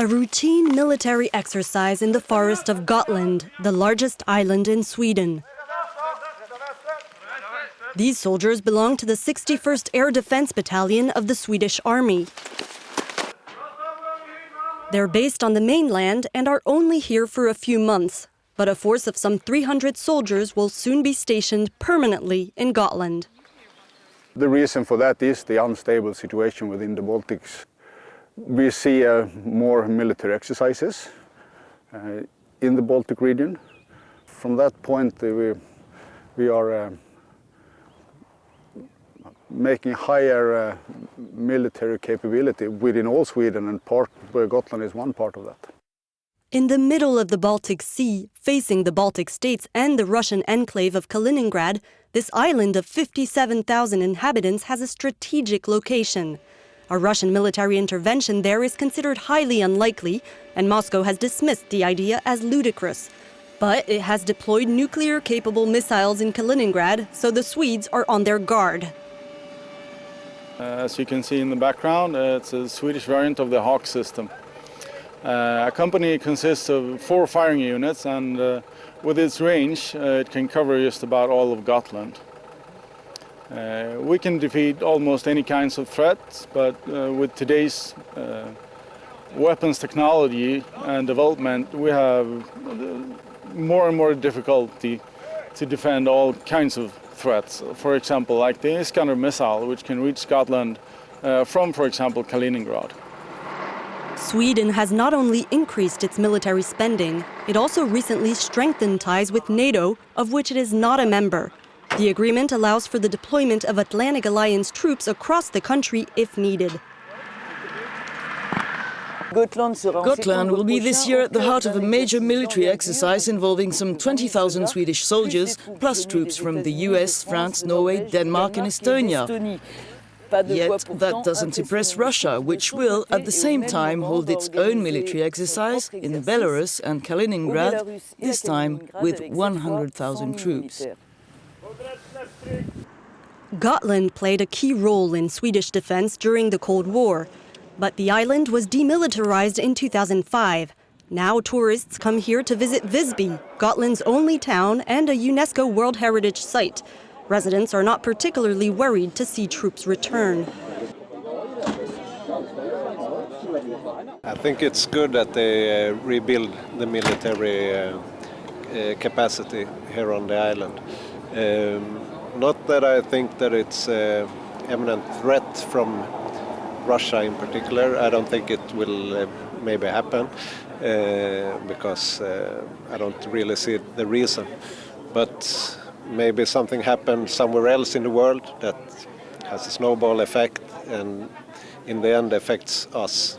A routine military exercise in the forest of Gotland, the largest island in Sweden. These soldiers belong to the 61st Air Defense Battalion of the Swedish Army. They're based on the mainland and are only here for a few months, but a force of some 300 soldiers will soon be stationed permanently in Gotland. The reason for that is the unstable situation within the Baltics. We see more military exercises in the Baltic region. From that point, we are making higher military capability within all Sweden, and Gotland is one part of that. In the middle of the Baltic Sea, facing the Baltic states and the Russian enclave of Kaliningrad, this island of 57,000 inhabitants has a strategic location. A Russian military intervention there is considered highly unlikely, and Moscow has dismissed the idea as ludicrous. But it has deployed nuclear-capable missiles in Kaliningrad, so the Swedes are on their guard. As you can see in the background, it's a Swedish variant of the Hawk system. A company consists of 4 firing units, and with its range, it can cover just about all of Gotland. We can defeat almost any kinds of threats, but with today's weapons technology and development, we have more and more difficulty to defend all kinds of threats. For example, like the Iskander missile, which can reach Scotland from, for example, Kaliningrad. Sweden has not only increased its military spending, it also recently strengthened ties with NATO, of which it is not a member. The agreement allows for the deployment of Atlantic Alliance troops across the country if needed. Gotland will be this year at the heart of a major military exercise involving some 20,000 Swedish soldiers, plus troops from the US, France, Norway, Denmark and Estonia. Yet that doesn't impress Russia, which will at the same time hold its own military exercise in Belarus and Kaliningrad, this time with 100,000 troops. Gotland played a key role in Swedish defense during the Cold War, but the island was demilitarized in 2005. Now tourists come here to visit Visby, Gotland's only town and a UNESCO World Heritage Site. Residents are not particularly worried to see troops return. I think it's good that they rebuild the military capacity here on the island. Not that I think that it's an imminent threat from Russia in particular. I don't think it will maybe happen because I don't really see the reason. But maybe something happened somewhere else in the world that has a snowball effect and in the end affects us.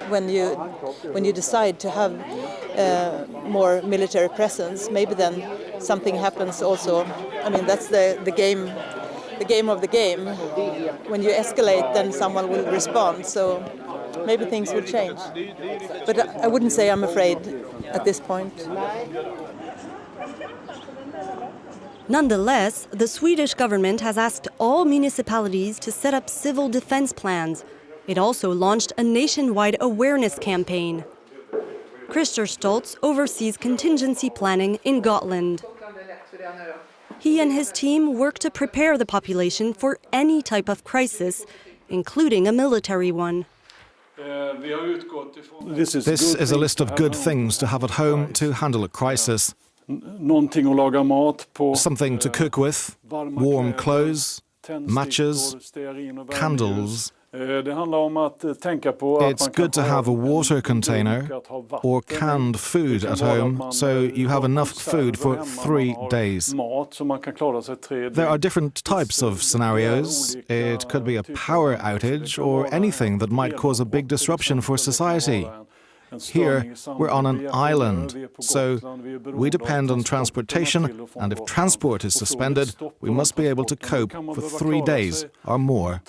When you decide to have more military presence, maybe then something happens also. I mean, that's the game of the game. When you escalate, then someone will respond. So maybe things will change. But I wouldn't say I'm afraid at this point. Nonetheless, the Swedish government has asked all municipalities to set up civil defense plans. It also launched a nationwide awareness campaign. Christer Stoltz oversees contingency planning in Gotland. He and his team work to prepare the population for any type of crisis, including a military one. This is a list of good things to have at home to handle a crisis. Something to cook with, warm clothes, matches, candles. It's good to have a water container or canned food at home, so you have enough food for 3 days. There are different types of scenarios. It could be a power outage or anything that might cause a big disruption for society. Here, we're on an island, so we depend on transportation, and if transport is suspended, we must be able to cope for 3 days or more.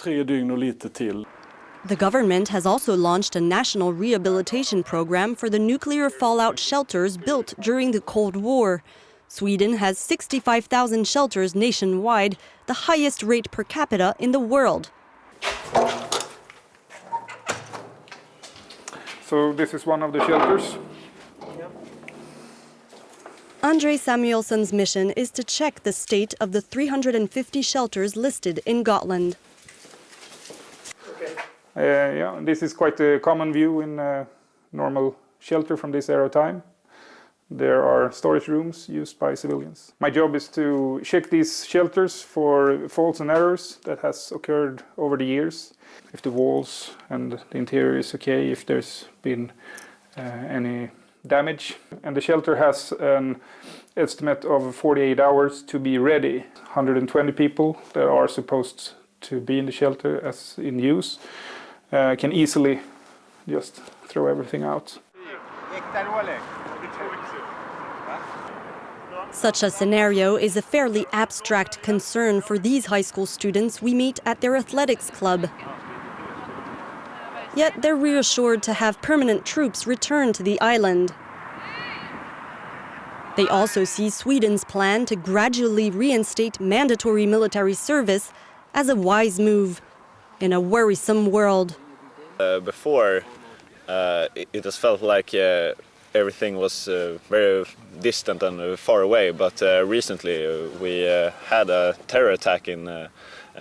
The government has also launched a national rehabilitation program for the nuclear fallout shelters built during the Cold War. Sweden has 65,000 shelters nationwide, the highest rate per capita in the world. So this is one of the shelters. Andrei Samuelson's mission is to check the state of the 350 shelters listed in Gotland. This is quite a common view in a normal shelter from this era of time. There are storage rooms used by civilians. My job is to check these shelters for faults and errors that has occurred over the years. If the walls and the interior is okay, if there's been any damage. And the shelter has an estimate of 48 hours to be ready. 120 people that are supposed to be in the shelter as in use can easily just throw everything out. Such a scenario is a fairly abstract concern for these high school students we meet at their athletics club. Yet they're reassured to have permanent troops return to the island. They also see Sweden's plan to gradually reinstate mandatory military service as a wise move in a worrisome world. Before, it has felt like everything was very distant and far away, but recently we had a terror attack in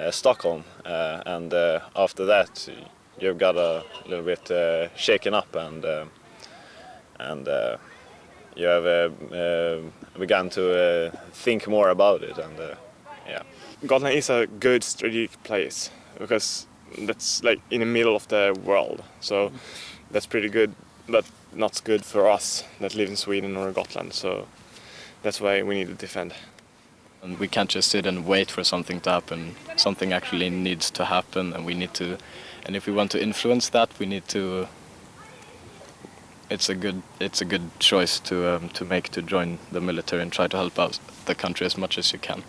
Stockholm, and after that you've got a little bit shaken up, and you have begun to think more about it, and yeah. Gotland is a good strategic place because that's like in the middle of the world, so that's pretty good, but not good for us that live in Sweden or Gotland, so that's why we need to defend. And we can't just sit and wait for something to happen. Something actually needs to happen, and we need to, and if we want to influence that, we need to. It's a good choice to make, to join the military and try to help out the country as much as you can.